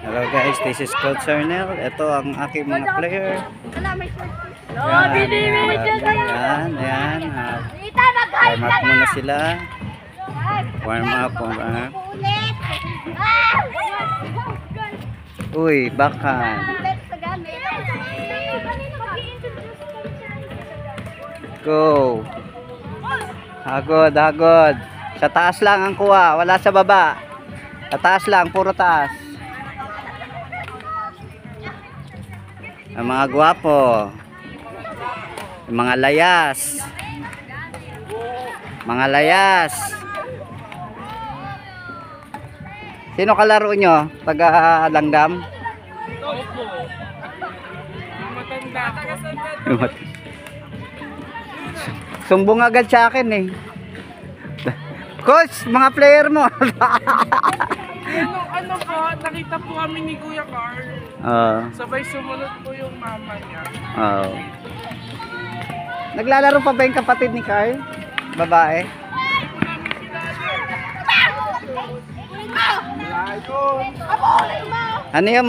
Hello guys, this is Coach Arnel. Ito ang aking mga player. Ayan. Warm up muna sila. Warm up. Uy, bakan. Go. Hagod. Sa taas lang ang kuha, wala sa baba. Sa taas lang, puro taas. Ang mga gwapo. Ang mga layas. Sino kalaro nyo? Taga-langgam? Opo. Matanda ko. Sumbong agad sa akin eh. Coach, mga player mo. Ano po, nakita po kami ni Kuya Carl. Sabay sumunod po yung mama niya. Naglalaro pa ba yung kapatid ni Carl? Babae? Ano yun?